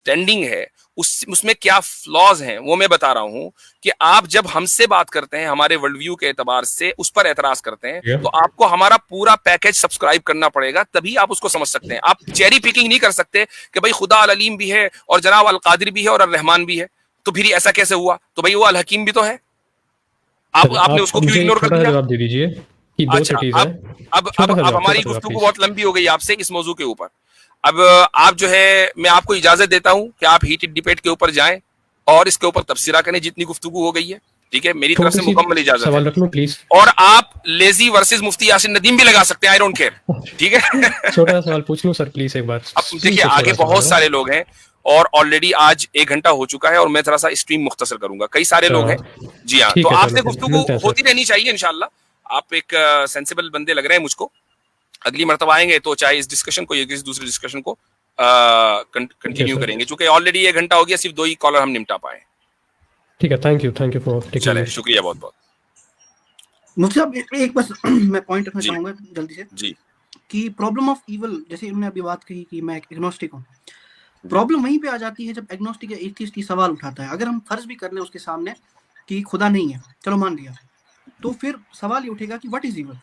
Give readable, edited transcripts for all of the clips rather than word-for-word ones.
Understanding है, उसमें क्या फ्लॉज हैं, वो मैं बता रहा हूं कि आप जब हमसे बात करते हैं, हमारे वर्ल्ड व्यू के एतबार से उस पर एतराज करते हैं, तो आपको हमारा पूरा पैकेज सब्सक्राइब करना पड़ेगा, तभी आप उसको समझ सकते हैं। आप चेरी पिकिंग नहीं कर सकते कि भाई खुदा अल अलीम भी है और जनाब अल कादिर भी है और अल रहमान भी है, तो फिर ऐसा कैसे हुआ? तो भाई वो अल हकीम भी तो है, आपने उसको क्यों मुझे इग्नोर एक कर छोटा सा दिया? जवाब दे दीजिए कि दो अच्छा, सिटीज है। छोटा सा अब जवाब, हमारी छोटा सा जवाब गुफ्तगू प्लीज। बहुत लंबी हो गई आपसे इस मौजू के ऊपर। अब आप जो है, मैं आपको इजाजत देता हूं कि आप हीटेड डिबेट के ऊपर जाएं और इसके ऊपर तबसरा करें जितनी गुफ्तगू हो गई है, ठीक है, मेरी तरफ छोटी से सी मुकम्मल इजाजत है। सवाल रख लो प्लीज। और आप लेजी वर्सेस मुफ्ती यासिन नदीम भी लगा सकते हैं, आई डोंट केयर, ठीक है। छोटा सा सवाल पूछ लूं सर प्लीज, एक बार अब देखिए प्लीज, एक आगे छोटा सवाल बहुत मेरा। सारे लोग हैं और ऑलरेडी आज 1 घंटा हो चुका है और मैं थोड़ा सा स्ट्रीम मुख्तसर करूंगा, कई सारे लोग हैं। जी हाँ, तो ठीक है, चलो आपसे फिर गुफ्तगू मिलते हैं होती सर। रहनी चाहिए इंशाल्लाह। आप एक सेंसिबल बंदे लग रहे हैं मुझको, अगली मरतबा आएंगे तो चाहे इस डिस्कशन को या किसी दूसरे डिस्कशन को ठीक है कंटिन्यू सर। करेंगे, चूंकि ऑलरेडी 1 घंटा हो गया, सिर्फ 2 ही कॉलर हम निपटा पाए। ठीक है, थैंक यू फॉर टेकिंग चले, मी। शुक्रिया बहुत बहुत। मुझसे अब एक बस मैं पॉइंट रखना जी चाहूंगा जल्दी से जी कि प्रॉब्लम ऑफ इवल, जैसे उन्होंने अभी बात कही कि मैं एग्नोस्टिक हूँ, प्रॉब्लम वहीं पे आ जाती है जब एग्नोस्टिक या एथियस्ट की सवाल उठाता है। अगर हम फर्ज भी कर लें उसके सामने कि खुदा नहीं है, चलो मान लिया, तो फिर सवाल ये उठेगा कि व्हाट इज इवल,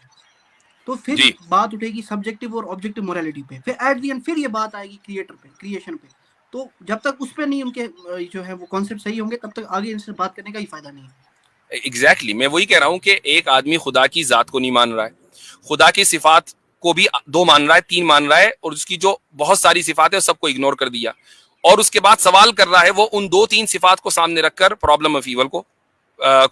तो फिर जी बात उठेगी सब्जेक्टिव और ऑब्जेक्टिव मोरालिटी पे, फिर एट दी एंड फिर ये बात आएगी क्रिएटर पे, क्रिएशन पे। तो जब तक उस पे नहीं उनके जो है वो कॉन्सेप्ट सही होंगे, तब तक आगे इनसे बात करने का ही फायदा नहीं है। एग्जैक्टली मैं वही कह रहा हूं कि एक आदमी खुदा की जात को नहीं मान रहा है, खुदा की सिफात को भी 2 मान रहा है, 3 मान रहा है, और उसकी जो बहुत सारी सिफात है सबको इग्नोर कर दिया, और उसके बाद सवाल कर रहा है वो उन 2-3 सिफात को सामने रखकर, प्रॉब्लम ऑफ ईवल को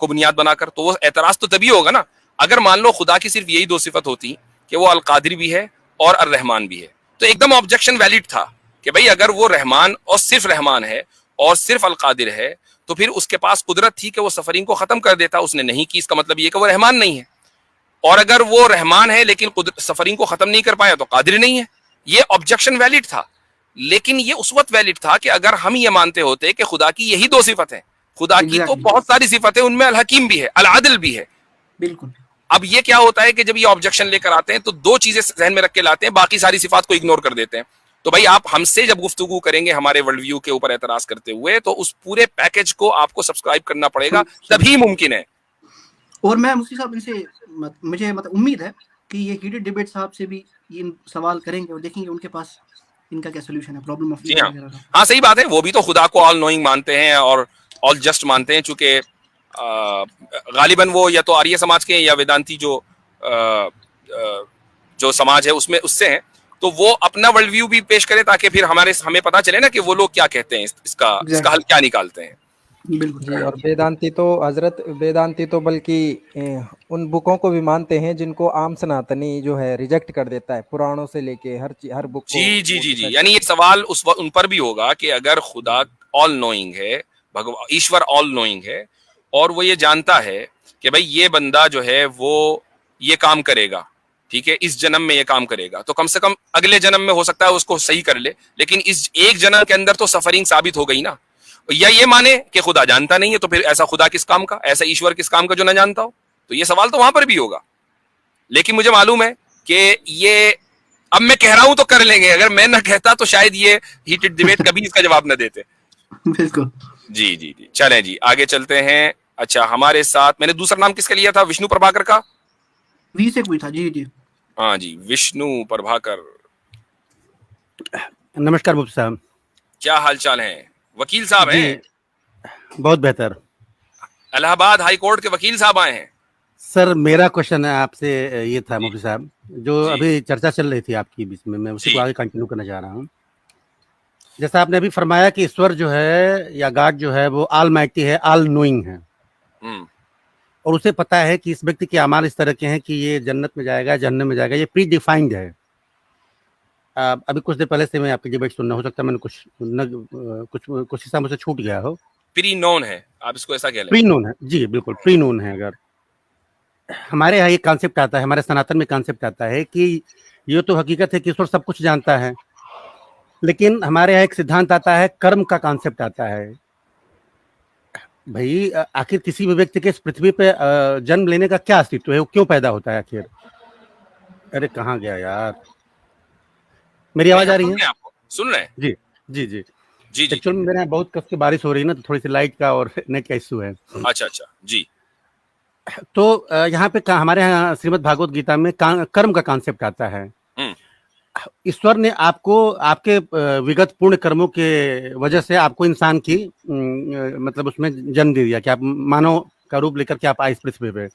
बुनियाद बनाकर। तो वो एतराज तो तभी होगा ना अगर मान लो खुदा की सिर्फ यही 2 सिफत होती कि वो अल कादिर भी है और अर रहमान भी है, तो एकदम ऑब्जेक्शन वैलिड था कि भाई अगर वो रहमान और सिर्फ रहमान है और सिर्फ अल कादिर है, तो फिर उसके पास कुदरत थी कि वो सफरिंग को खत्म कर देता, उसने नहीं की, इसका मतलब ये कि वो रहमान नहीं है। और अगर वो रहमान है लेकिन सफरिंग को खत्म नहीं कर पाया तो कादिर नहीं है। ये ऑब्जेक्शन वैलिड था, लेकिन ये उस वक्त वैलिड था कि अगर हम ये मानते होते कि खुदा की यही 2 सिफत है, खुदा की तो बहुत सारी सिफत है, उनमें अल हकीम भी है, अल आदिल भी है। बिल्कुल। अब ये क्या होता है कि जब ये ऑब्जेक्शन लेकर आते हैं तो 2 चीजें जहन में रख के लाते हैं, बाकी सारी सिफात को इग्नोर कर देते हैं। तो भाई आप हमसे जब गुफ्तगू करेंगे हमारे वर्ल्ड व्यू के ऊपर एतराज करते हुए, तो उस पूरे पैकेज को आपको सब्सक्राइब करना पड़ेगा, तभी मुमकिन है। और मैं मुफ्ती साहब इनसे मुझे मतलब उम्मीद है कि ये हीटेड डिबेट साहब से भी इन सवाल करेंगे और देखेंगे उनके पास इनका क्या सोल्यूशन है प्रॉब्लम ऑफ जी हाँ, हाँ सही बात है, वो भी तो खुदा को ऑल नोइंग मानते हैं और ऑल जस्ट मानते हैं, चूंकि गालिबन वो या तो आर्य समाज के या वेदांती जो समाज है उसमें उससे हैं, तो वो अपना वर्ल्ड व्यू भी पेश करें ताकि फिर हमें पता चले ना कि वो लोग क्या कहते हैं, इसका हल क्या निकालते हैं। जी, और वेदांती तो बल्कि उन बुकों को भी मानते हैं जिनको आम सनातनी जो है रिजेक्ट कर देता है, पुराणों से लेके हर बुक को। जी जी जी जी, यानी ये सवाल उन पर भी होगा कि अगर खुदा ऑल नोइंग है, भगवान ईश्वर ऑल नोइंग है, और वो ये जानता है कि भाई ये बंदा जो है वो ये काम करेगा, ठीक है, इस जन्म में ये काम करेगा, तो कम से कम अगले जन्म में हो सकता है उसको सही कर ले, लेकिन इस एक जन्म के अंदर तो सफरिंग साबित हो गई ना। या ये माने कि खुदा जानता नहीं है, तो फिर ऐसा खुदा किस काम का, ऐसा ईश्वर किस काम का जो ना जानता हो? तो ये सवाल तो वहां पर भी होगा। लेकिन मुझे मालूम है कि ये अब मैं कह रहा हूं तो कर लेंगे, अगर मैं ना कहता तो शायद ये हीटेड डिबेट कभी इसका जवाब न देते। बिल्कुल। जी जी जी, चलें जी आगे चलते हैं। अच्छा, हमारे साथ मैंने दूसरा नाम किसका लिया था? विष्णु प्रभाकर का? वी से कोई था? जी जी, हाँ जी, विष्णु प्रभाकर। नमस्कार मुफ्ती साहब, क्या हाल चाल है? वकील साहब हैं? बहुत बेहतर। इलाहाबाद हाई कोर्ट के वकील साहब आए हैं। सर मेरा क्वेश्चन है आपसे, ये था मुफ्ती साहब, जो अभी चर्चा चल रही थी आपकी बीच में, मैं उसी को आगे कंटिन्यू करना चाह रहा हूँ। जैसा आपने अभी फरमाया कि ईश्वर जो है या गॉड जो है वो ऑल माइटी है, ऑल नोइंग है, और उसे पता है कि इस व्यक्ति के अमाल इस तरह के हैं कि ये जन्नत में जाएगा, जहन्नम में जाएगा, ये प्री डिफाइंड है। अभी कुछ देर पहले से मैं आपकी डिबेट सुनना, हो सकता है मैंने कुछ हिस्सा मुझसे छूट गया हो। प्री नोन है, आप इसको ऐसा कह लें। प्री नोन है, जी बिल्कुल प्री नोन है। अगर हमारे यहाँ ये कॉन्सेप्ट आता है, हमारे सनातन में कॉन्सेप्ट आता है कि ये तो हकीकत है कि ईश्वर सब कुछ जानता है, लेकिन हमारे यहाँ एक सिद्धांत आता है, कर्म का कॉन्सेप्ट आता है। भाई आखिर किसी भी व्यक्ति के इस पृथ्वी पे जन्म लेने का क्या अस्तित्व है, वो क्यों पैदा होता है आखिर? अरे कहाँ गया यार, मेरी आवाज आ रही है? आपको सुन रहे हैं? जी जी जी जी जी। एक्चुअल में मेरे यहाँ बहुत कस की बारिश हो रही है ना, तो थोड़ी सी लाइट का और नेट का इशू है। अच्छा अच्छा जी। तो यहाँ पे हमारे यहाँ श्रीमद् भागवत गीता में कर्म का कॉन्सेप्ट आता है। ईश्वर ने आपको आपके विगत पूर्ण कर्मों के वजह से आपको इंसान की मतलब उसमें जन्म दे दिया कि आप मानव का रूप लेकर के आप आए इस पृथ्वी पे।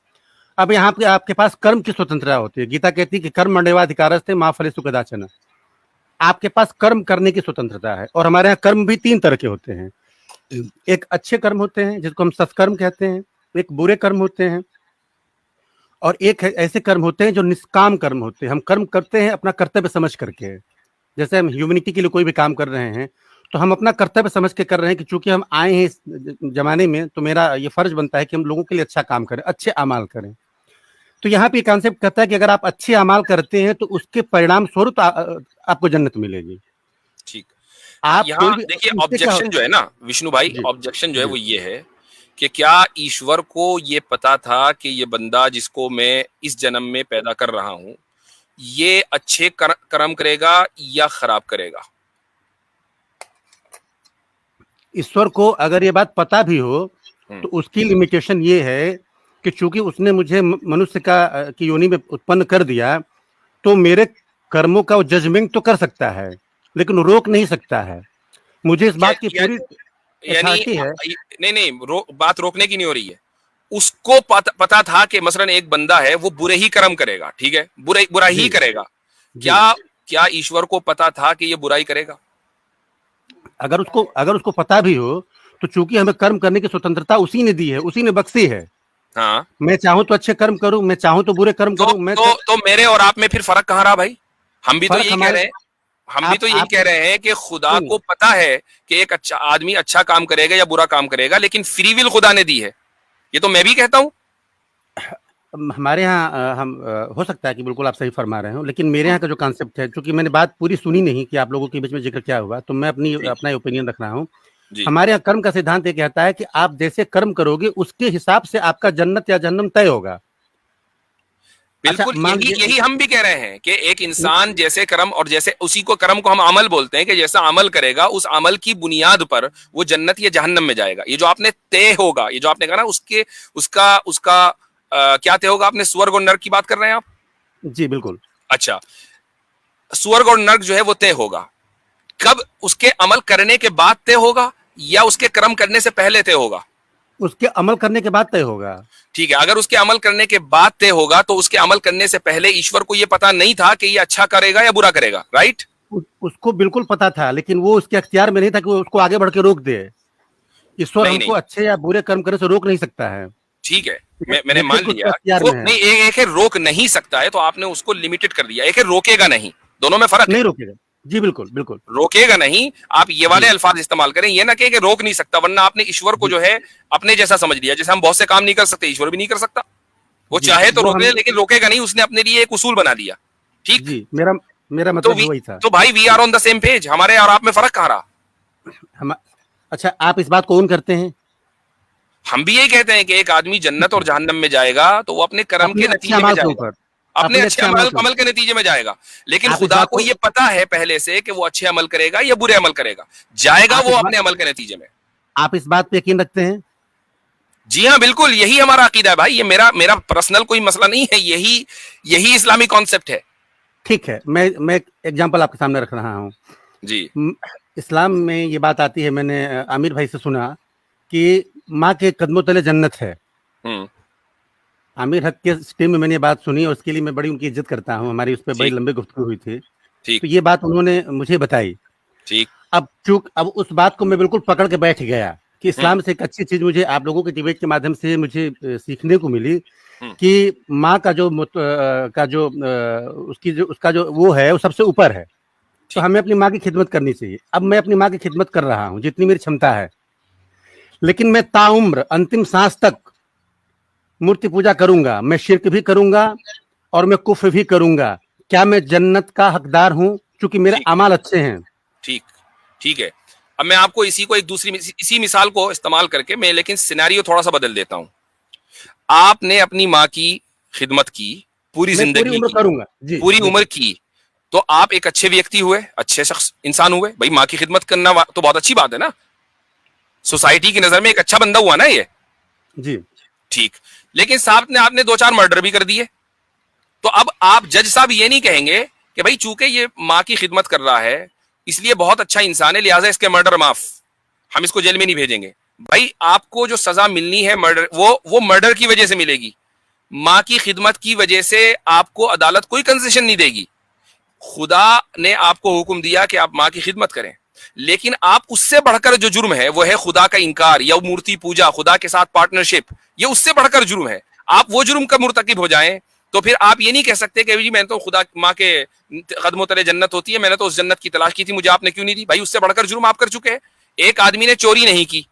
अब यहाँ पे आपके पास कर्म की स्वतंत्रता होती है। गीता कहती है कि कर्म मंडेवाधिकारस्ते मा फलेषु कदाचन। आपके पास कर्म करने की स्वतंत्रता है। और हमारे यहाँ कर्म भी 3 तरह के होते हैं। एक अच्छे कर्म होते हैं जिसको हम सत्कर्म कहते हैं, एक बुरे कर्म होते हैं, और एक ऐसे कर्म होते हैं जो निष्काम कर्म होते हैं। हम कर्म करते हैं अपना कर्तव्य समझ करके। जैसे हम ह्यूमैनिटी के लिए कोई भी काम कर रहे हैं तो हम अपना कर्तव्य समझ के कर रहे हैं कि चूंकि हम आए हैं इस जमाने में, तो मेरा ये फर्ज बनता है कि हम लोगों के लिए अच्छा काम करें, अच्छे अमाल करें। तो यहाँ पे कॉन्सेप्ट कहता है कि अगर आप अच्छे अमाल करते हैं तो उसके परिणाम स्वरूप आपको जन्नत मिलेगी। ठीक। आप यहाँ देखिए ऑब्जेक्शन जो है ना विष्णु भाई, ऑब्जेक्शन जो है वो ये है कि क्या ईश्वर को ये पता था कि ये बंदा जिसको मैं इस जन्म में पैदा कर रहा हूं ये अच्छे कर्म करेगा या खराब करेगा? ईश्वर को अगर ये बात पता भी हो तो उसकी लिमिटेशन ये है कि चूंकि उसने मुझे मनुष्य की योनि में उत्पन्न कर दिया, तो मेरे कर्मों का वो जजमेंट तो कर सकता है लेकिन रोक नहीं सकता है। मुझे इस बात की पूरी यानी है। नहीं बात रोकने की नहीं हो रही है। उसको पता था कि मसलन एक बंदा है वो बुरे ही कर्म करेगा, ठीक है, बुरा ही करेगा। क्या ईश्वर को पता था कि ये बुराई करेगा? अगर उसको पता भी हो तो चूंकि हमें कर्म करने की स्वतंत्रता उसी ने दी है, उसी ने बख्शी है। हाँ, मैं चाहूं तो अच्छे कर्म करूं, मैं चाहूं तो बुरे कर्म करूं। तो मेरे और आप में फिर फर्क कहाँ रहा भाई? हम भी तो यही कह रहे हैं, हम भी तो यही कह रहे हैं कि खुदा को पता है कि एक अच्छा आदमी अच्छा काम करेगा या बुरा काम करेगा, लेकिन फ्री विल खुदा ने दी है। ये तो मैं भी कहता हूं। हमारे यहाँ हम हो सकता है कि बिल्कुल आप सही फरमा रहे हो, लेकिन मेरे यहाँ का जो कॉन्सेप्ट है, क्योंकि मैंने बात पूरी सुनी नहीं कि आप लोगों के बीच में जिक्र क्या हुआ, तो मैं अपना ओपिनियन रख रहा हूँ। हमारे यहाँ कर्म का सिद्धांत ये कहता है कि आप जैसे कर्म करोगे उसके हिसाब से आपका जन्नत या जहन्नम तय होगा। बिल्कुल। यही हम भी कह रहे हैं कि एक इंसान जैसे कर्म, और जैसे उसी को कर्म को हम अमल बोलते हैं, कि जैसा अमल करेगा उस अमल की बुनियाद पर वो जन्नत या जहन्नम में जाएगा। ये जो आपने तय होगा, ये जो आपने कहा ना, उसका क्या तय होगा? आपने स्वर्ग और नर्क की बात कर रहे हैं आप? जी बिल्कुल। अच्छा, स्वर्ग और नर्क जो है वो तय होगा कब? उसके अमल करने के बाद तय होगा या उसके कर्म करने से पहले तय होगा? उसके अमल करने के बाद तय होगा। ठीक है, अगर उसके अमल करने के बाद तय होगा तो उसके अमल करने से पहले ईश्वर को यह पता नहीं था कि ये अच्छा करेगा या बुरा करेगा, राइट? उसको बिल्कुल पता था, लेकिन वो उसके अख्तियार में नहीं था कि वो उसको आगे बढ़ के रोक दे। ईश्वर हमको अच्छे या बुरे कर्म करने से रोक नहीं सकता है। ठीक है, मैंने मान लिया। नहीं, एक है रोक नहीं सकता है तो आपने उसको लिमिटेड कर दिया, एक है रोकेगा नहीं। दोनों में फर्क नहीं रोकेगा। जी बिल्कुल बिल्कुल, रोकेगा नहीं। आप ये वाले अल्फाज इस्तेमाल करें, ये ना कि रोक नहीं सकता, वरना आपने ईश्वर को जो है अपने जैसा समझ लिया। जैसे हम बहुत से काम नहीं कर सकते, ईश्वर भी नहीं कर सकता। वो चाहे तो रोके, लेकिन रोकेगा नहीं। उसने अपने लिए एक उसूल बना दिया। ठीक जी, मेरा मतलब वही था। तो भाई we are on the same page. हमारे और आप में फर्क कहाँ रहा? अच्छा, आप इस बात को ओन करते हैं? हम भी यही कहते हैं कि एक आदमी जन्नत और जहन्नम में जाएगा तो वो अपने कर्म के नतीजे में जाएगा, अपने अच्छे अमल के नतीजे में जाएगा। लेकिन खुदा को ये पता है पहले से कि वो अच्छे अमल करेगा या बुरे अमल करेगा, जाएगा वो अपने अमल के नतीजे में। आप इस बात पे यकीन रखते हैं? जी हाँ, बिल्कुल, यही हमारा अकीदा है भाई। ये मेरा पर्सनल कोई मसला नहीं है, यही इस्लामी कॉन्सेप्ट है। ठीक है, मैं एक एग्जांपल आपके सामने रख रहा हूँ जी। इस्लाम में ये बात आती है, मैंने आमिर भाई से सुना कि माँ के कदमों तले जन्नत है। आमिर हक के स्ट्रीम में मैंने ये बात सुनी और उसके लिए मैं बड़ी उनकी इज्जत करता हूँ। हमारी उस पर बड़ी लंबी गुफ्तगू हुई थी। तो ये बात उन्होंने मुझे बताई। ठीक। अब उस बात को मैं बिल्कुल पकड़ के बैठ गया कि इस्लाम से एक अच्छी चीज मुझे आप लोगों के डिबेट के माध्यम से मुझे सीखने को मिली कि माँ का उसका जो वो है वो सबसे ऊपर है। तो हमें अपनी माँ की खिदमत करनी चाहिए। अब मैं अपनी माँ की खिदमत कर रहा हूँ जितनी मेरी क्षमता है, लेकिन मैं ताउम्र अंतिम सांस तक मूर्ति पूजा करूंगा, मैं शिर्क भी करूंगा और मैं कुफ्र भी करूंगा। क्या मैं जन्नत का हकदार हूं क्योंकि मेरे अमाल अच्छे हैं? ठीक है। अब मैं आपको इसी मिसाल को इस्तेमाल करके मैं लेकिन सिनेरियो थोड़ा सा बदल देता हूं। आपने अपनी माँ की खिदमत की पूरी जिंदगी, पूरी उम्र करूंगा जी, पूरी उम्र की, तो आप एक अच्छे व्यक्ति हुए, अच्छे शख्स इंसान हुए। भाई माँ की खिदमत करना तो बहुत अच्छी बात है ना, सोसाइटी की नजर में एक अच्छा बंदा हुआ ना ये। जी ठीक, लेकिन साहब ने आपने 2-4 मर्डर भी कर दिए, तो अब आप जज साहब ये नहीं कहेंगे कि भाई चूंकि ये माँ की खिदमत कर रहा है इसलिए बहुत अच्छा इंसान है, लिहाजा इसके मर्डर माफ, हम इसको जेल में नहीं भेजेंगे। भाई आपको जो सजा मिलनी है मर्डर, वो मर्डर की वजह से मिलेगी। माँ की खिदमत की वजह से आपको अदालत कोई कंसेशन नहीं देगी। खुदा ने आपको हुक्म दिया कि आप माँ की खिदमत करें, लेकिन आप उससे बढ़कर जो जुर्म है वो है खुदा का इनकार या मूर्ति पूजा, खुदा के साथ पार्टनरशिप, ये उससे बढ़कर जुर्म है। आप वो जुर्म का मुर्तकिब हो जाएं तो फिर आप ये नहीं कह सकते कि जी मैंने तो खुदा माँ के कदमों तले जन्नत होती है, मैंने तो उस जन्नत की तलाश की थी, मुझे आपने क्यों नहीं दी। भाई उससे बढ़कर जुर्म आप कर चुके हैं। एक आदमी ने चोरी नहीं की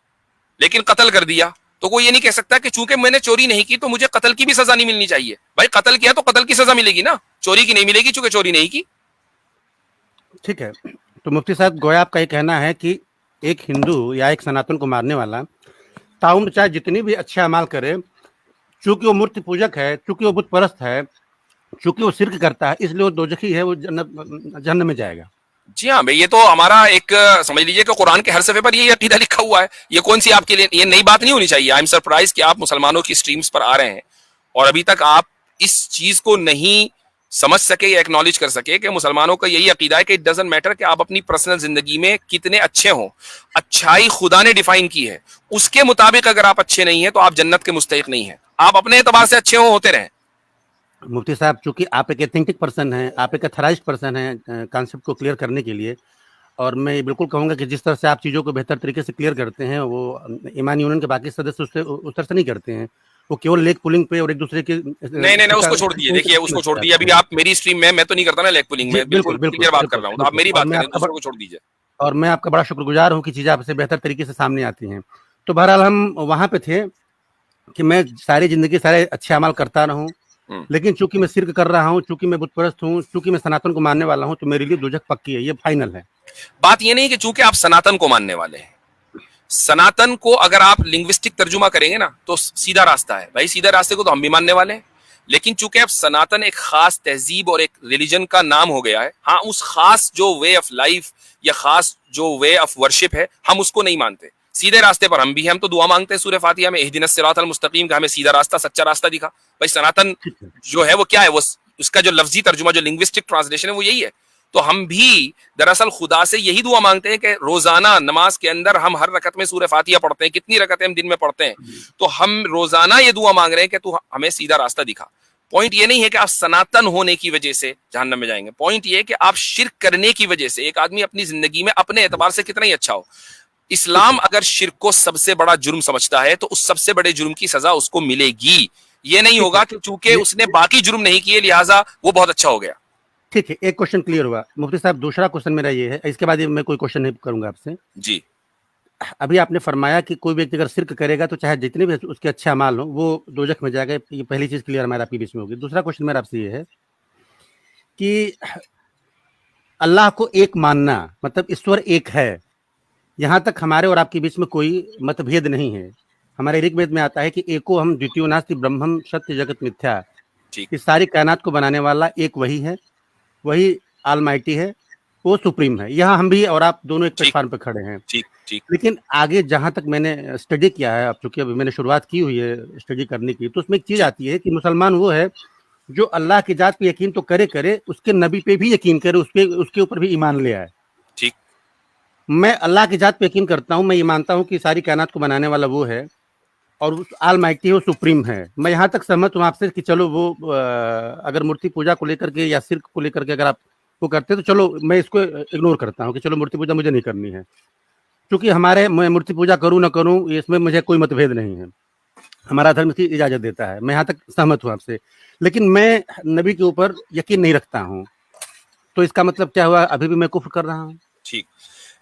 लेकिन कत्ल कर दिया, तो कोई ये नहीं कह सकता कि चूंकि मैंने चोरी नहीं की तो मुझे कत्ल की भी सजा नहीं मिलनी चाहिए। भाई कत्ल किया तो कत्ल की सजा मिलेगी ना, चोरी की नहीं मिलेगी चूंकि चोरी नहीं की। ठीक है, तो मुफ्ती साहब गोया आपका ये कहना है कि एक हिंदू या एक सनातन को मारने वाला ताउम्र चाहे जितनी भी अच्छे अमाल करे, चूंकि वो मूर्ति पूजक है, चूंकि वो बुत परस्त है, चूंकि वो शिर्क करता है, इसलिए वो दोजखी है, वो जन्नत में जाएगा। जी हाँ भाई, ये तो हमारा एक समझ लीजिए कि कुरान के हर सफे पर ये अकीदा लिखा हुआ है। ये कौन सी आपके लिए ये नई बात नहीं होनी चाहिए। आई एम सरप्राइज कि आप मुसलमानों की स्ट्रीम्स पर आ रहे हैं और अभी तक आप इस चीज को नहीं समझ सके या एक्नॉलेज कर सके कि मुसलमानों का यही अकीदा है कि इट डजंट मैटर कि आप अपनी पर्सनल जिंदगी में कितने अच्छे हों, अच्छाई खुदा ने डिफाइन की है, उसके मुताबिक अगर आप अच्छे नहीं हैं तो आप जन्नत के मुस्तहिक नहीं हैं। आप अपने एतबार से अच्छे होते रहें। मुफ्ती साहब चूंकि आप एक एथेंटिक पर्सन हैं, आप एक अथराइज्ड पर्सन हैं कॉन्सेप्ट को क्लियर करने के लिए, और मैं ये बिल्कुल कहूंगा कि जिस तरह से आप चीज़ों को बेहतर तरीके से क्लियर करते हैं वो ईमान यूनियन के बाकी सदस्य उससे उस तरह से नहीं करते हैं। वो केवल लेग पुलिंग पे और एक दूसरे के नहीं उसको छोड़ दिए। देखिए उसको छोड़ दिए। अभी आप मेरी स्ट्रीम में, मैं तो नहीं करता ना लेग पुलिंग में, बिल्कुल क्लियर बात कर रहा हूँ, तो आप मेरी बात करें, दूसरों को छोड़ दीजिए। और मैं आपका बड़ा शुक्रगुजार हूँ कि चीज़ें आपसे बेहतर तरीके से सामने आती हैं। तो बहरहाल हम वहाँ पे थे कि मैं सारी जिंदगी सारे अच्छे अमाल करता रहूं, लेकिन चूंकि मैं शिर्क कर रहा हूं, चूंकि मैं बुतपरस्त हूं, चूंकि मैं सनातन को मानने वाला हूं, तो मेरे लिए दोजख पक्की है, ये फाइनल है। बात ये नहीं कि चूंकि आप सनातन को मानने वाले हैं, सनातन को अगर आप लिंग्विस्टिक तर्जुमा करेंगे ना तो सीधा रास्ता है। भाई सीधा रास्ते को तो हम भी मानने वाले हैं, लेकिन चूंकि अब सनातन एक खास तहजीब और एक रिलीजन का नाम हो गया है, हाँ उस खास जो वे ऑफ लाइफ या खास जो वे ऑफ वर्शिप है हम उसको नहीं मानते। सीधे रास्ते पर हम भी हैं, हम तो दुआ मांगते हैं सूरह फातिहा में इहदिनस सिरातल मुस्तकीम का, हमें सीधा रास्ता सच्चा रास्ता दिखा। भाई सनातन जो है वो क्या है, वो उसका जो लफ्जी तर्जुमा जो लिंग्विस्टिक ट्रांसलेशन है वो यही है। तो हम भी दरअसल खुदा से यही दुआ मांगते हैं कि रोजाना नमाज के अंदर हम हर रकत में सूरह फातिहा पढ़ते हैं, कितनी रकतें हम दिन में पढ़ते हैं, तो हम रोजाना ये दुआ मांग रहे हैं कि तू हमें सीधा रास्ता दिखा। पॉइंट ये नहीं है कि आप सनातन होने की वजह से जहन्नम में जाएंगे, पॉइंट ये है कि आप शिर्क करने की वजह से एक आदमी अपनी जिंदगी में अपने एतबार से कितना ही अच्छा हो। इस्लाम अगर शिर्क को सबसे बड़ा जुर्म समझता है तो उस सबसे बड़े जुर्म की सजा उसको मिलेगी। ये नहीं होगा कि चूंकि उसने बाकी जुर्म नहीं किए लिहाजा वो बहुत अच्छा हो गया। ठीक है, एक क्वेश्चन क्लियर हुआ मुफ्ती साहब। दूसरा क्वेश्चन मेरा ये है, इसके बाद मैं कोई क्वेश्चन नहीं करूंगा आपसे जी। अभी आपने फरमाया कि कोई व्यक्ति अगर शिर्क करेगा तो चाहे जितने भी उसके अच्छे अमाल हो वो दोजख में जाएगा। ये पहली चीज क्लियर हमारे आपके बीच में होगी। दूसरा क्वेश्चन मेरा आपसे ये है कि अल्लाह को एक मानना मतलब ईश्वर एक है, यहाँ तक हमारे और आपके बीच में कोई मतभेद नहीं है। हमारे ऋग्वेद में आता है कि एको हम द्वितीयो नास्ति ब्रह्मम सत्य जगत मिथ्या। इस सारी कायनात को बनाने वाला एक वही है, वही ऑलमाइटी है, वो सुप्रीम है। यहाँ हम भी और आप दोनों एक प्लेटफॉर्म पे खड़े हैं। ठीक। लेकिन आगे जहां तक मैंने स्टडी किया है, अब चूंकि अभी मैंने शुरुआत की हुई है स्टडी करने की, तो उसमें एक चीज आती है कि मुसलमान वो है जो अल्लाह की जात पे यकीन तो करे उसके नबी पे भी यकीन करे, उसके ऊपर भी ईमान ले आए। ठीक। मैं अल्लाह की जात पे यकीन करता हूँ, मैं ये मानता हूँ कि सारी कायनात को बनाने वाला वो है और उस ऑलमाइटी है, वो सुप्रीम है। मैं यहाँ तक सहमत हूँ आपसे कि चलो वो अगर मूर्ति पूजा को लेकर के या शिर्क को लेकर के अगर आप वो करते तो चलो मैं इसको इग्नोर करता हूँ कि चलो मूर्ति पूजा मुझे नहीं करनी है, क्योंकि मैं मूर्ति पूजा करूँ ना करूँ इसमें मुझे कोई मतभेद नहीं है, हमारा धर्म इसकी इजाजत देता है। मैं यहाँ तक सहमत हूँ आपसे, लेकिन मैं नबी के ऊपर यकीन नहीं रखता हूँ, तो इसका मतलब क्या हुआ, अभी भी मैं कुफ्र कर रहा हूँ। ठीक।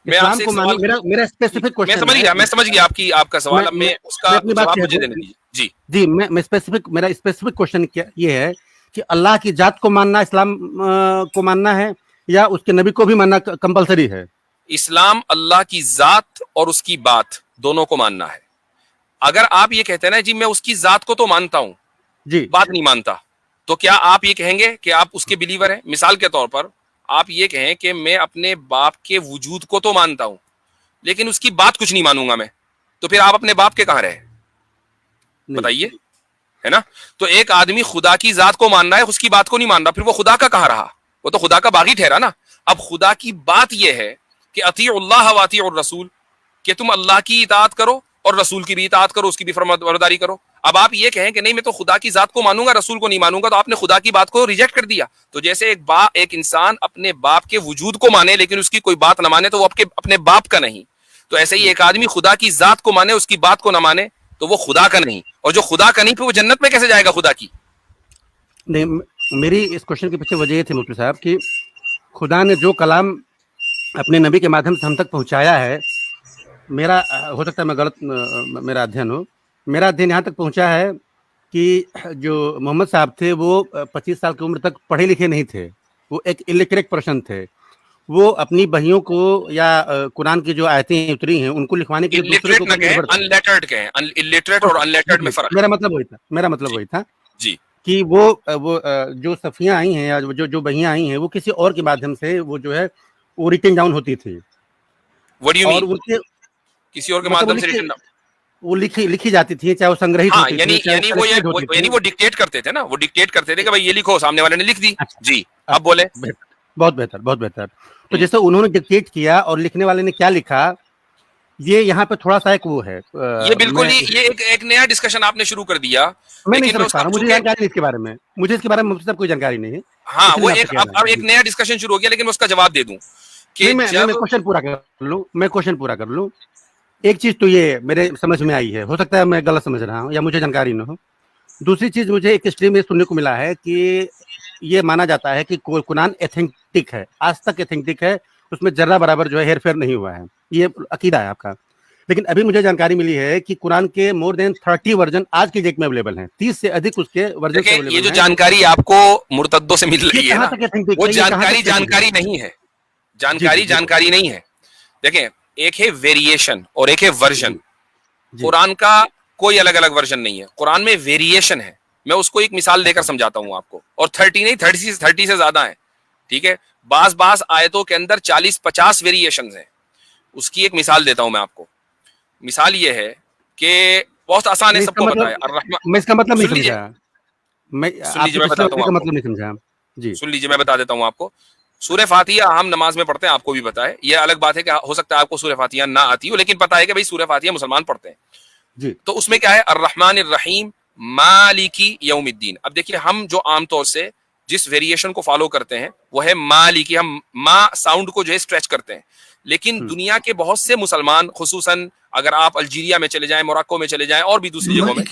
मैं आपसे एक सवाल, मेरा स्पेसिफिक क्वेश्चन मैं समझ गया आपका सवाल। मैं उसका जवाब मुझे देने दीजिए। जी मैं मेरा स्पेसिफिक क्वेश्चन क्या ये है कि अल्लाह की जात को मानना इस्लाम को मानना है या उसके नबी को भी मानना कंपलसरी है? इस्लाम अल्लाह की जात और उसकी बात दोनों को मानना है। अगर आप ये कहते हैं ना जी मैं उसकी जात को तो मानता हूं जी, बात नहीं मानता, तो क्या आप ये कहेंगे कि आप उसके बिलीवर हैं? मिसाल के तौर पर आप ये कहें कि मैं अपने बाप के वजूद को तो मानता हूं लेकिन उसकी बात कुछ नहीं मानूंगा मैं, तो फिर आप अपने बाप के कहां रहे? बताइए, है ना? तो एक आदमी खुदा की जात को मान रहा है, उसकी बात को नहीं मान रहा, फिर वो खुदा का कहां रहा? वो तो खुदा का बागी ठहरा ना। अब खुदा की बात यह है कि अतीउल्लाह व अतीउर रसूल, कि तुम अल्लाह की इताअत करो और रसूल की भी इताअत करो, उसकी भी फरमाबरदारी करो। अब आप ये कहें कि नहीं मैं तो खुदा की जात को मानूंगा, रसूल को नहीं मानूंगा, तो आपने खुदा की बात को रिजेक्ट कर दिया। तो जैसे एक इंसान अपने बाप के वजूद को माने लेकिन उसकी कोई बात ना माने, तो वो अपने बाप का नहीं। तो ऐसे ही एक आदमी खुदा की जात को माने, उसकी बात को ना माने, तो वो खुदा का नहीं। और जो खुदा का नहीं, फिर वो जन्नत में कैसे जाएगा खुदा की? नहीं, मेरी इस क्वेश्चन के पीछे वजह ये थी मुफ्ती साहब कि खुदा ने जो कलाम अपने नबी के माध्यम से हम तक पहुंचाया है, मेरा हो सकता है मैं गलत मेरा अध्ययन हो, मेरा अध्ययन यहाँ तक पहुंचा है कि जो मोहम्मद साहब थे वो 25 साल की उम्र तक पढ़े लिखे नहीं थे, वो एक इलिटरेट पर्सन थे। वो अपनी बहियों को या कुरान की जो आयतें उतरी हैं उनको लिखवाने के लिए दूसरे को अनलेटर्ड कहें, इलिटरेट और अनलेटर्ड में फर्क। मेरा मतलब वही था जी, कि वो जो सफियां आई हैं या जो बहियां आई हैं वो किसी और के माध्यम से वो जो है वो रिटन डाउन होती थी। What do you mean? उनके किसी और के माध्यम से रिटन डाउन वो लिखी जाती थी, चाहे वो संग्रहित होती थी, यानी वो डिक्टेट करते थे ना, वो डिक्टेट करते थे कि भाई ये लिखो, सामने वाले ने लिख दी। जी, अब बोले। बहुत बेहतर। तो जैसे उन्होंने डिक्टेट किया और लिखने वाले ने क्या लिखा, ये यहाँ पे थोड़ा सा एक वो है, ये बिल्कुल ही ये एक नया डिस्कशन आपने शुरू कर दिया। मैं नहीं समझ पा रहा हूं, मुझे जानकारी नहीं इसके बारे में, मुझे इसके बारे में मुझसे कोई जानकारी नहीं है। हाँ, वो अब एक नया डिस्कशन शुरू हो गया, लेकिन उसका जवाब दे दूं कि मैं क्वेश्चन पूरा कर लूं। एक चीज तो ये मेरे समझ में आई है, हो सकता है मैं गलत समझ रहा हूँ या मुझे जानकारी न हो। दूसरी चीज मुझे एक स्ट्रीम में सुनने को मिला है कि ये माना जाता है कि कुरान एथेंटिक है, आज तक एथेंटिक है, उसमें जर्रा बराबर जो है हेरफेर नहीं हुआ है, ये अकीदा है आपका। लेकिन अभी मुझे जानकारी मिली है कि कुरान के मोर देन 30 वर्जन आज की डेट में अवेलेबल हैं, 30 से अधिक उसके वर्जन अवेलेबल हैं। ये जो जानकारी आपको मुर्तद्दों से मिल रही है ना, वो जानकारी नहीं है, जानकारी नहीं है। देखें, एक है वेरिएशन और एक है वर्जन। कुरान का कोई अलग अलग वर्जन नहीं है, कुरान में वेरिएशन है। मैं उसको एक मिसाल देकर समझाता हूं आपको, और 30 नहीं 30 से ज्यादा है, ठीक है। बास आयतों के अंदर 40-50 वेरिएशन हैं। उसकी एक मिसाल देता हूं मैं आपको। मिसाल ये है कि बहुत आसान है, सबको पता है। मैं इसका मतलब नहीं समझा, मैं बताता हूं, मतलब नहीं समझा जी। सुन लीजिए, मैं बता देता हूं आपको। सूरह फातिहा हम नमाज में पढ़ते हैं, आपको भी पता है। ये अलग बात है कि हो सकता है आपको सूरह फातिहा ना आती हो, लेकिन पता है कि भाई सूरह फातिहा मुसलमान पढ़ते हैं जी। तो उसमें क्या है? अर्रहमानिर रहीम मालिकी यौमिद्दीन। अब देखिए, हम जो आमतौर से जिस वेरिएशन को फॉलो करते हैं वो है मालिकी, हम मा साउंड को जो है स्ट्रेच करते हैं। लेकिन दुनिया के बहुत से मुसलमान, खुसूसन अगर आप अल्जीरिया में चले जाएं, मोरक्को में चले जाएं, और भी दूसरी जगहों में,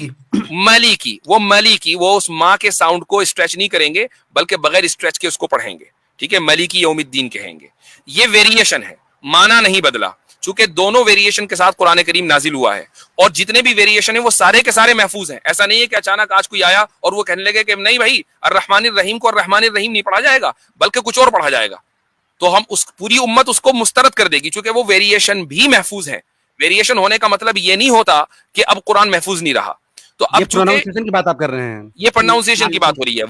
मलिकी वो उस माँ के साउंड को स्ट्रेच नहीं करेंगे, बल्कि बगैर स्ट्रेच के उसको पढ़ेंगे, ठीक है। मलिकी यौमिद्दीन कहेंगे। ये वेरिएशन है, माना नहीं बदला, चूंकि दोनों वेरिएशन के साथ कुरान करीम नाजिल हुआ है, और जितने भी वेरिएशन है वो सारे के सारे महफूज हैं। ऐसा नहीं है कि अचानक आज कोई आया और वो कहने लगे कि नहीं भाई अर्रहमानिर रहीम को अर्रहमानिर रहीम नहीं पढ़ा जाएगा, बल्कि कुछ और पढ़ा जाएगा, तो हम उस पूरी उम्मत उसको मुस्तरद कर देगी, क्योंकि वो वेरिएशन भी महफूज है। वेरिएशन होने का मतलब ये नहीं होता कि अब कुरान महफूज नहीं रहा। तो अब प्रोनाउंसिएशन की बात आप कर रहे हैं, ये प्रोनाउंसिएशन की बात हो रही है।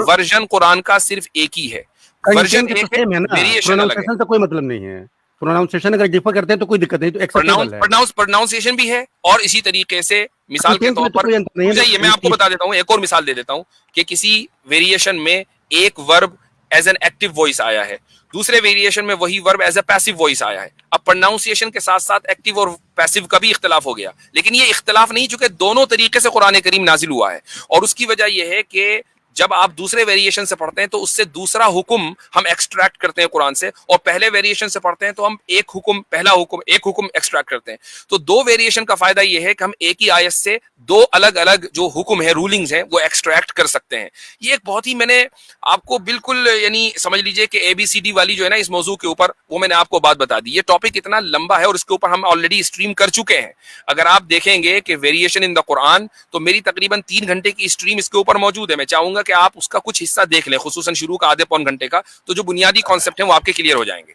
वर्जन कुरान का सिर्फ एक ही है, वर्जन एक है, वेरिएशन अलग है। तो कोई मतलब नहीं है, प्रोनाउंसिएशन अगर डिफर करते हैं तो कोई दिक्कत नहीं, तो एक्सेप्टेबल है। प्रोनाउंसिएशन भी है, और इसी तरीके से मिसाल के तौर पर ये मैं आपको बता देता हूं, एक और मिसाल दे देता हूं कि किसी वेरिएशन में एक verb as an active voice आया है, दूसरे वेरिएशन में वही verb as a passive voice आया है। अब प्रोनाउंसिएशन के साथ साथ एक्टिव और पैसिव का भी इख्तिलाफ हो गया, लेकिन ये इख्तिलाफ नहीं, चूंकि दोनों तरीके से कुरान करीम नाजिल हुआ है। और उसकी वजह यह है कि जब आप दूसरे वेरिएशन से पढ़ते हैं तो उससे दूसरा हुक्म हम एक्सट्रैक्ट करते हैं कुरान से, और पहले वेरिएशन से पढ़ते हैं तो हम एक हुक्म एक्सट्रैक्ट करते हैं। तो दो वेरिएशन का फायदा यह है कि हम एक ही आयत से दो अलग अलग जो हुक्म है, रूलिंग्स हैं, वो एक्सट्रैक्ट कर सकते हैं। ये एक बहुत ही, मैंने आपको बिल्कुल यानी समझ लीजिए कि ABCD वाली जो है ना इस मौजू के ऊपर, वो मैंने आपको बात बता दी। ये टॉपिक इतना लंबा है और इसके ऊपर हम ऑलरेडी स्ट्रीम कर चुके हैं। अगर आप देखेंगे कि वेरिएशन इन द कुरान, तो मेरी तकरीबन 3 घंटे की स्ट्रीम इसके ऊपर मौजूद है। मैं चाहूंगा कि आप उसका कुछ हिस्सा देख लें, खुसूसन शुरू का आधे पौन घंटे का, तो जो बुनियादी कॉन्सेप्ट है वो आपके क्लियर हो जाएंगे।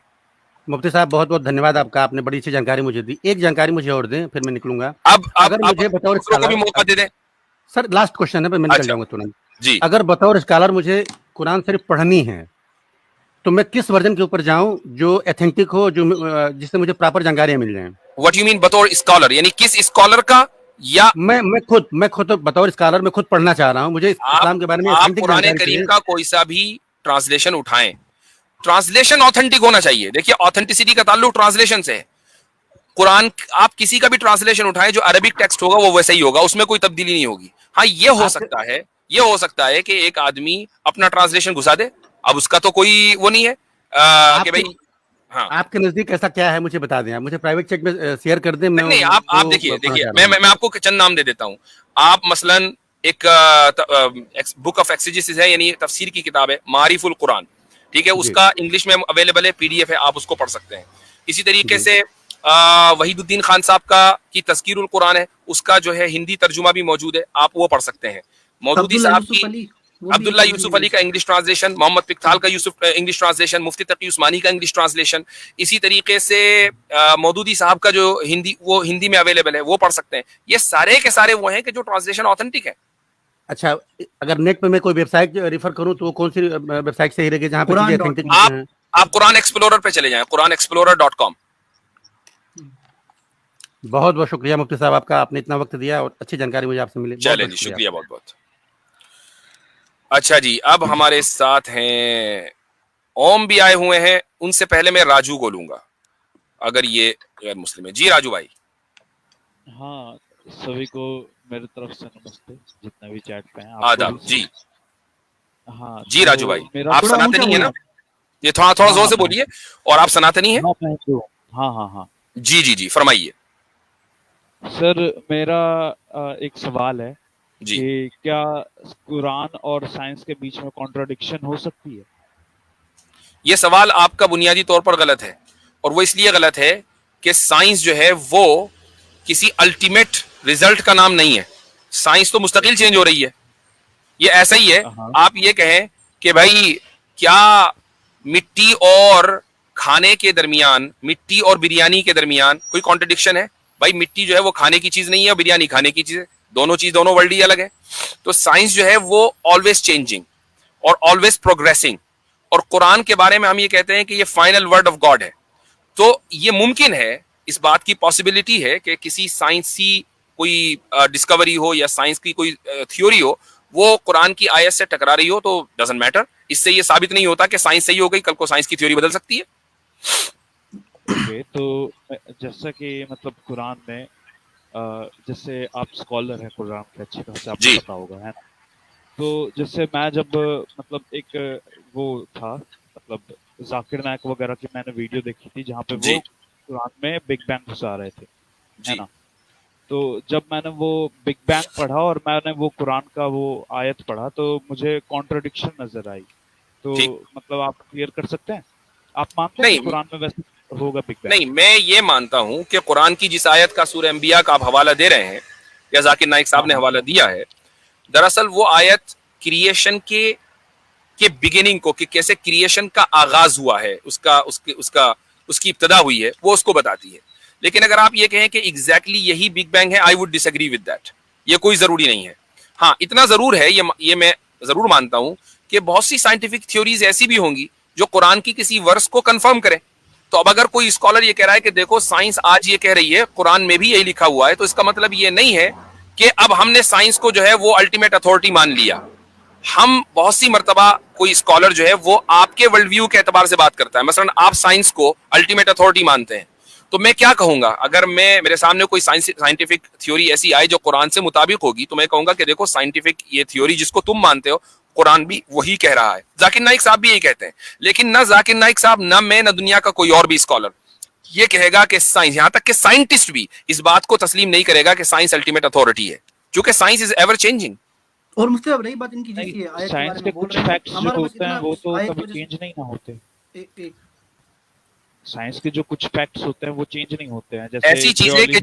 मुफ्ती साहब बहुत बहुत धन्यवाद आपका, आपने बड़ी अच्छी जानकारी मुझे दी। एक जानकारी मुझे और दें, फिर मैं निकलूंगा। अब अगर मुझे बतौर को भी मौका दे दें सर, लास्ट क्वेश्चन है, मैं निकल जाऊंगा तुरंत जी। अगर बतौर स्कॉलर मुझे कुरान शरीफ पढ़नी है तो मैं किस वर्जन के ऊपर जाऊं जो ऑथेंटिक हो, जो जिससे मुझे प्रॉपर जानकारियां मिल जाएं? व्हाट यू मीन बतौर स्कॉलर, यानी किस स्कॉलर का? या मैं खुद तो बतौर स्कॉलर मैं खुद पढ़ना चाह रहा हूं, मुझे इस्लाम के बारे में आप ऑथेंटिक कुरान जानकारी करीम चाहिए। का कोई सा भी ट्रांसलेशन उठाएं, ट्रांसलेशन ऑथेंटिक होना चाहिए। देखिए ऑथेंटिसिटी का ताल्लुक ट्रांसलेशन से है। कुरान आप किसी का भी ट्रांसलेशन उठाएं, जो अरबिक टेक्स्ट होगा वो वैसा ही होगा, उसमें कोई तब्दीली नहीं होगी। हाँ ये हो सकता है कि एक आदमी अपना ट्रांसलेशन घुसा दे, अब उसका तो कोई वो नहीं है कि भाई। हाँ आपके नजदीक ऐसा क्या है, मुझे बता दें, आप मुझे प्राइवेट चैट में शेयर कर दें। नहीं, आप देखिए मैं आपको चंद नाम दे देता हूं। आप मसलन एक बुक ऑफ एक्सिजिसिस है, यानी तफसीर की किताब है मारिफुल कुरान, ठीक है, उसका इंग्लिश में अवेलेबल है, पीडीएफ है, आप उसको पढ़ सकते हैं। इसी तरीके से वहीदुद्दीन खान साहब का की तस्कीरुल कुरान है, उसका जो है हिंदी तर्जुमा भी मौजूद है, आप वो पढ़ सकते हैं। मौदूदी साहब की अब्दुल्ला यूसुफ अली का इंग्लिश ट्रांसलेशन, मोहम्मद पिकथाल का यूसुफ इंग्लिश ट्रांसलेशन, मुफ्ती तकी उस्मानी का इंग्लिश ट्रांसलेशन, इसी तरीके से मौदूदी साहब का जो हिंदी में अवेलेबल है वो पढ़ सकते हैं। ये सारे के सारे वो हैं कि जो ट्रांसलेशन ऑथेंटिक है। अच्छा, अगर नेट पे मैं कोई वेबसाइट रेफर करूं तो वो कौन सी वेबसाइट सही रहेगी जहां पे चीजें ऑथेंटिक हैं? आप कुरान एक्सप्लोरर पे चले जाएं, quranexplorer.com। बहुत बहुत शुक्रिया मुफ्ती साहब आपका, आपने इतना वक्त दिया और अच्छी जानकारी मुझे आपसे मिली। चले जी, शुक्रिया बहुत बहुत। अच्छा जी, अब हमारे साथ हैं ओम भी आए हुए हैं, उनसे पहले मैं राजू को लूंगा अगर ये गैर मुस्लिम है। जी राजू भाई। हाँ, सभी को मेरी तरफ से नमस्ते, जितने भी चैट पे हैं। आदाब जी। हाँ जी राजू भाई, मेरा आप सनातनी है ना? ये थोड़ा जोर से बोलिए। और आप सनातनी है? हाँ हाँ हाँ जी जी जी, फरमाइए सर। मेरा एक सवाल है जी। कि क्या कुरान और साइंस के बीच में कॉन्ट्रडिक्शन हो सकती है? ये सवाल आपका बुनियादी तौर पर गलत है, और वो इसलिए गलत है कि साइंस जो है वो किसी अल्टीमेट रिजल्ट का नाम नहीं है। साइंस तो मुस्तकिल चेंज हो रही है। ये ऐसा ही है, आप ये कहें कि भाई क्या मिट्टी और खाने के दरमियान, मिट्टी और बिरयानी के दरमियान कोई कॉन्ट्रडिक्शन है? भाई मिट्टी जो है वो खाने की चीज नहीं है और बिरयानी खाने की चीज है, दोनों वर्ल्ड ही अलग है। तो साइंस जो है वो ऑलवेज चेंजिंग और ऑलवेज प्रोग्रेसिंग, और कुरान के बारे में हम ये कहते हैं कि ये फाइनल वर्ड ऑफ गॉड है। तो ये मुमकिन है, इस बात की पॉसिबिलिटी है कि किसी साइंसी कोई डिस्कवरी हो या साइंस की कोई थ्योरी हो, वो कुरान की आयत से टकरा रही हो, तो डजंट मैटर। इससे ये साबित नहीं होता कि साइंस सही हो गई, कल को साइंस की थ्योरी बदल सकती है। ओके, तो जैसा कि मतलब कुरान में जैसे आप स्कॉलर हैं कुरान के, अच्छी तरह से आपको पता होगा, है ना? तो जैसे मैं जब मतलब एक वो था, मतलब जाकिर नायक वगैरह की मैंने वीडियो देखी थी जहाँ पे वो कुरान में बिग बैंग घुसा रहे थे, है ना? तो जब मैंने वो बिग बैंग पढ़ा और मैंने वो कुरान का वो आयत पढ़ा तो मुझे कॉन्ट्रडिक्शन नजर आई। तो मतलब आप क्लियर कर सकते हैं, आप मानते हैं कि कुरान में वैसे होगा बिग बैंग? नहीं, मैं ये मानता हूं कि कुरान की जिस आयत का सूरह अंबिया का आप हवाला दे रहे हैं, या जाकिर नाइक साहब ने हवाला दिया है, दरअसल वो आयत क्रिएशन के बिगिनिंग को, कि कैसे क्रिएशन का आगाज हुआ है, उसकी इब्तदा हुई है, वो उसको बताती है। लेकिन अगर आप ये कहें कि एग्जैक्टली यही बिग बैंग है, I would disagree with that. ये कोई जरूरी नहीं है। हाँ, इतना जरूर है, ये मैं जरूर मानता हूं कि बहुत सी साइंटिफिक थ्योरीज ऐसी भी होंगी जो कुरान की किसी वर्स को कंफर्म करें। तो अब अगर कोई स्कॉलर ये कह रहा है कि देखो साइंस आज ये कह रही है, कुरान में भी यही लिखा हुआ है, तो इसका मतलब ये नहीं है कि अब हमने साइंस को जो है वो अल्टीमेट अथॉरिटी मान लिया। हम बहुत सी मर्तबा कोई स्कॉलर जो है वो आपके वर्ल्ड व्यू के एतबार से बात करता है। मसलन आप साइंस को अल्टीमेट अथॉरिटी मानते हैं, तो मैं क्या कहूंगा, अगर मेरे सामने कोई साइंटिफिक थ्योरी ऐसी आए जो कुरान से मुताबिक होगी, तो मैं कहूंगा कि देखो साइंटिफिक ये थ्योरी जिसको तुम मानते हो, कुरान भी वही कह रहा है। जाकिर नाइक साहब भी यही कहते हैं। लेकिन ना जाकिर नाइक साहब, ना मैं, ना दुनिया का कोई और भी स्कॉलर ये कहेगा कि साइंस, यहां तक कि साइंटिस्ट भी इस बात को तस्लीम नहीं करेगा कि साइंस अल्टीमेट अथॉरिटी है, क्योंकि साइंस इज एवर चेंजिंग। और मुझसे अब रही बात इनकी, जैसी आयत साइंस के कुछ फैक्ट्स जो होते हैं वो तो कभी चेंज नहीं ना होते। साइंस के जो कुछ फैक्ट्स होते हैं वो चेंज नहीं होते हैं। जैसे ऐसी चीजें कि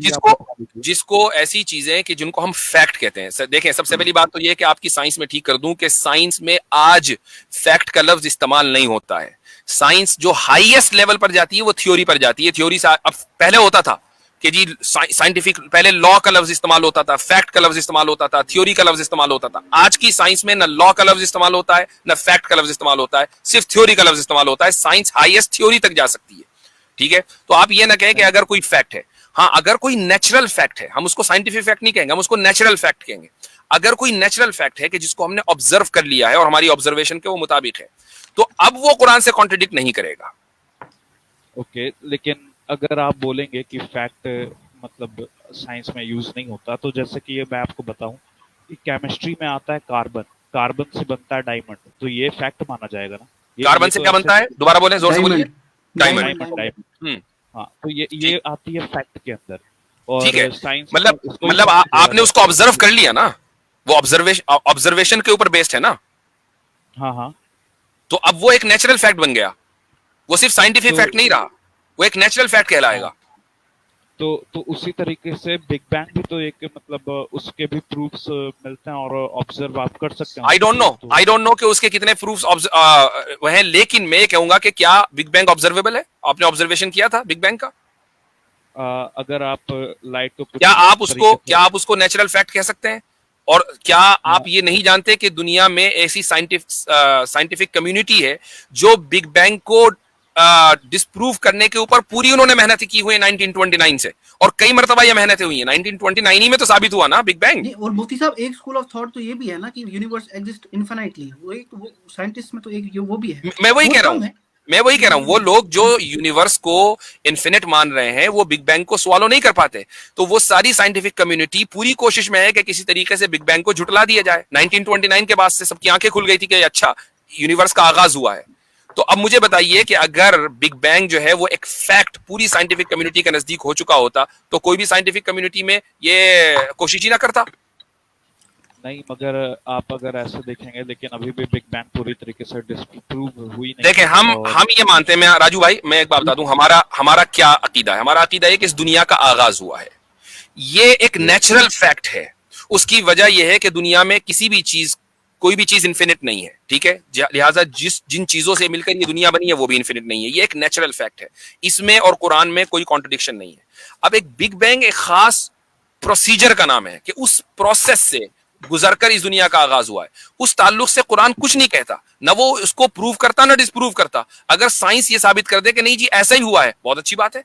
जिसको ऐसी चीजें कि जिनको हम फैक्ट कहते हैं। देखें, सबसे पहली बात तो ये है कि आपकी साइंस में ठीक कर दूं कि साइंस में आज फैक्ट का लफ्ज इस्तेमाल नहीं होता है। साइंस जो हाईएस्ट लेवल पर जाती है वो थ्योरी पर जाती है। थ्योरी से अब पहले होता था कि जी साइंटिफिक, पहले लॉ का लफ्ज इस्तेमाल होता था, फैक्ट का लफ्ज इस्तेमाल होता था, थ्योरी का लफ्ज इस्तेमाल होता था। आज की साइंस में न लॉ का लफ्ज इस्तेमाल होता है, न फैक्ट का लफ्ज इस्तेमाल होता है, सिर्फ थ्योरी का लफ्ज इस्तेमाल होता है। साइंस हाईएस्ट थ्योरी तक जा सकती है, ठीक है। तो आप ये ना कहें कि अगर कोई फैक्ट है, हाँ अगर कोई नेचुरल फैक्ट है, हम उसको साइंटिफिक फैक्ट नहीं कहेंगे, हम उसको नेचुरल फैक्ट कहेंगे। अगर कोई नेचुरल फैक्ट है कि जिसको हमने ऑब्जर्व कर लिया है और हमारी ऑब्जर्वेशन के वो मुताबिक है, तो अब वो कुरान से कॉन्ट्रडिक्ट नहीं करेगा। ओके, लेकिन अगर आप बोलेंगे कि फैक्ट मतलब साइंस में यूज नहीं होता, तो जैसे कि ये मैं आपको बताऊं कि केमिस्ट्री में आता है कार्बन, कार्बन से बनता है डायमंड, तो ये फैक्ट माना जाएगा ना? कार्बन से तो क्या बनता है, दोबारा बोलें, जोर से बोलिए। Diamond diamond. हाँ, तो ये आती है फैक्ट के अंदर। और ठीक है, साइंस मतलब आपने उसको ऑब्जर्व कर लिया ना, वो ऑब्जर्वेशन के ऊपर बेस्ड है ना। हाँ हाँ, तो अब वो एक नेचुरल फैक्ट बन गया, वो सिर्फ साइंटिफिक फैक्ट नहीं रहा, वो एक नेचुरल फैक्ट कहलाएगा। तो उसी तरीके से बिग बैंग भी तो एक मतलब उसके भी प्रूफ्स मिलते हैं और ऑब्जर्व आप कर सकते हैं। आई डोंट नो कि उसके कितने प्रूफ्स वह हैं, लेकिन मैं ये कहूंगा कि क्या बिग बैंग ऑब्जर्वेबल है? आपने ऑब्जर्वेशन किया था बिग बैंग का? अगर आप लाइट को क्या आप उसको नेचुरल फैक्ट कह सकते हैं? और क्या आप ये नहीं जानते कि दुनिया में ऐसी साइंटिफिक कम्युनिटी है जो बिग बैंग को डिस्प्रूव करने के ऊपर पूरी उन्होंने मेहनत की हुई है 1929 से, और कई मरतबा ये मेहनतें हुई हैं। 1929 ही में तो साबित हुआ ना बिग बैंग। और मुफ्ती साहब, एक स्कूल ऑफ थॉट तो ये भी है ना कि यूनिवर्स एग्जिस्ट इन्फिनाइटली, वो साइंटिस्ट में तो एक वो भी है। मैं वही कह रहा हूँ वो लोग जो यूनिवर्स को इन्फिनिट मान रहे हैं, वो बिग बैंग को स्वॉलो नहीं कर पाते। तो वो सारी साइंटिफिक कम्युनिटी पूरी कोशिश में है कि किसी तरीके से बिग बैंग को झुटला दिया जाए। 1929 के बाद से सबकी आंखें खुल गई थी कि अच्छा यूनिवर्स का आगाज हुआ है। तो अब मुझे बताइए कि अगर बिग बैंग जो है वो एक फैक्ट पूरी साइंटिफिक कम्युनिटी के नजदीक हो चुका होता, तो कोई भी साइंटिफिक कम्युनिटी में ये कोशिश ही ना करता। नहीं, मगर आप अगर ऐसे देखेंगे, लेकिन अभी भी बिग बैंग पूरी तरीके से डिस्प्रूव हुई नहीं। देखें, हम ये मानते हैं, मैं राजू भाई मैं एक बात बता दूं, हमारा क्या अकीदा है। हमारा अकीदा है कि इस दुनिया का आगाज हुआ है, ये एक नेचुरल फैक्ट है। उसकी वजह यह है कि दुनिया में कोई भी चीज इन्फिनिट नहीं है, ठीक है। लिहाजा जिन चीजों से मिलकर ये दुनिया बनी है वो भी इन्फिनिट नहीं है। ये एक नेचुरल फैक्ट है, इसमें और कुरान में कोई कॉन्ट्रडिक्शन नहीं है। अब एक बिग बैंग एक खास प्रोसीजर का नाम है कि उस प्रोसेस से गुजरकर इस दुनिया का आगाज हुआ है। उस ताल्लुक से कुरान कुछ नहीं कहता, ना वो उसको प्रूव करता ना डिस्प्रूव करता। अगर साइंस ये साबित कर दे कि नहीं जी ऐसा ही हुआ है, बहुत अच्छी बात है,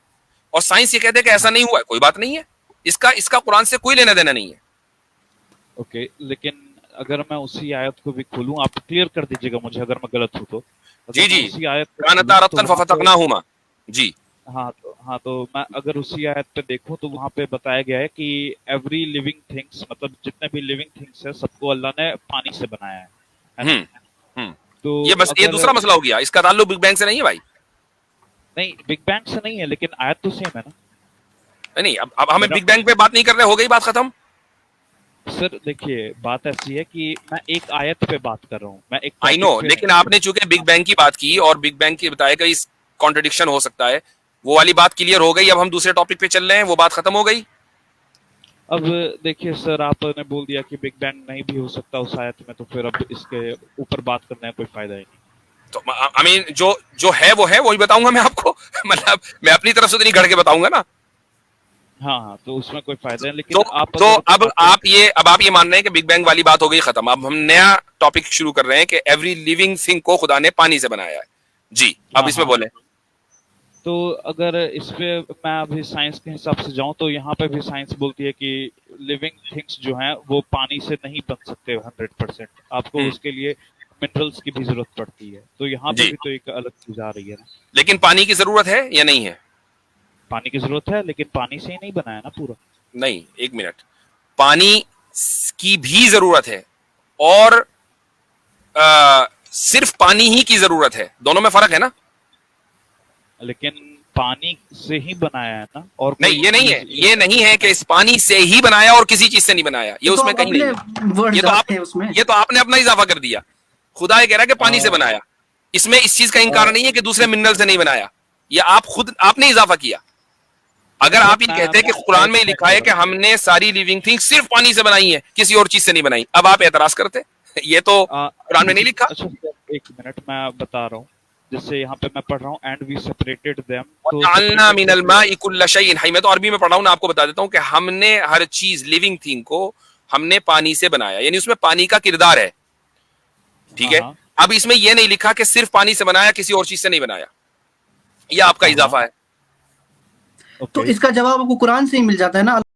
और साइंस ये कह दे कि ऐसा नहीं हुआ है, कोई बात नहीं है। इसका कुरान से कोई लेना देना नहीं है। ओके, लेकिन अगर मैं उसी आयत को भी खोलूं, आप क्लियर कर दीजिएगा मुझे अगर मैं गलत हूं तो। जी उसी आयत जी हाँ, तो मैं अगर उसी आयत पे देखूं तो वहां पे बताया गया है कि एवरी लिविंग थिंग्स, मतलब जितने भी लिविंग थिंग्स है सबको अल्लाह ने पानी से बनाया है ना? तो ये दूसरा मसला हो गया, इसका ताल्लुक बिग बैंग से नहीं है भाई। नहीं, बिग बैंग से नहीं है, लेकिन आयत तो सेम है ना। नहीं, अब हमें बिग बैंग पे बात नहीं कर रहे, हो गई बात खत्म। सर देखिए, बात ऐसी है कि मैं एक आयत पे बात कर रहा हूँ, मैं एक आई नो, लेकिन आपने चूंकि बिग बैंग की बात की और बिग बैंग की बताया कि इस कॉन्ट्रडिक्शन हो सकता है, वो वाली बात क्लियर हो गई। अब हम दूसरे टॉपिक पे चल रहे हैं, वो बात खत्म हो गई। अब देखिए सर, आपने बोल दिया कि बिग बैंग नहीं भी हो सकता उस आयत में, तो फिर अब इसके ऊपर बात करने का कोई फायदा ही नहीं। तो आई मीन जो है वो है, वही बताऊंगा मैं आपको। मतलब मैं अपनी तरफ से तो नहीं घड़ के बताऊंगा ना। हाँ, तो उसमें कोई फायदा नहीं। लेकिन अब आप ये मान रहे हैं कि बिग बैंग वाली बात हो गई खत्म। अब हम नया टॉपिक शुरू कर रहे हैं कि एवरी लिविंग थिंग को खुदा ने पानी से बनाया है। जी, अब इसमें बोले। तो अगर इस पे मैं अभी साइंस के हिसाब से जाऊं, तो यहाँ पे भी साइंस बोलती है कि लिविंग थिंग्स जो हैं वो पानी से नहीं बन सकते 100%। आपको उसके लिए मिनरल्स की भी जरूरत पड़ती है। तो यहाँ पे भी तो एक अलग चीज आ रही है ना। लेकिन पानी की जरूरत है या नहीं है? पानी की जरूरत है, लेकिन पानी से ही नहीं बनाया ना पूरा। नहीं, एक मिनट, पानी की भी जरूरत है और सिर्फ पानी ही की जरूरत है, दोनों में फर्क है ना। लेकिन पानी से ही बनाया है ना। और नहीं, ये नहीं है कि इस पानी से ही बनाया और किसी चीज से नहीं बनाया, ये उसमें कहीं नहीं है। ये तो आपने अपना इजाफा कर दिया। खुदा ये कह रहा है कि पानी से बनाया, इसमें इस चीज का इंकार नहीं है कि दूसरे मिनरल से नहीं बनाया। ये आपने इजाफा किया। अगर आप ये कहते हैं कि कुरान में लिखा है कि हमने सारी लिविंग थिंग्स सिर्फ पानी से बनाई है, किसी और चीज से नहीं बनाई, अब आप एतराज करते ये तो कुरान में नहीं लिखा। अच्छा, एक मिनट मैं बता रहा हूँ। जैसे यहाँ पे मैं पढ़ रहा हूँ एंड वी सेपरेटेड देम, तो वजअलना मिनल माई कुल्ल शैइन हय्य। मैं तो अरबी में पढ़ रहा हूँ ना, आपको बता देता हूँ कि हमने हर चीज लिविंग थिंग को हमने पानी से बनाया, यानी उसमें पानी का किरदार है, ठीक है। हाँ, अब इसमें यह नहीं लिखा कि सिर्फ पानी से बनाया, किसी और चीज से नहीं बनाया, यह आपका इजाफा है। तो इसका जवाब आपको कुरान से ही मिल जाता है ना।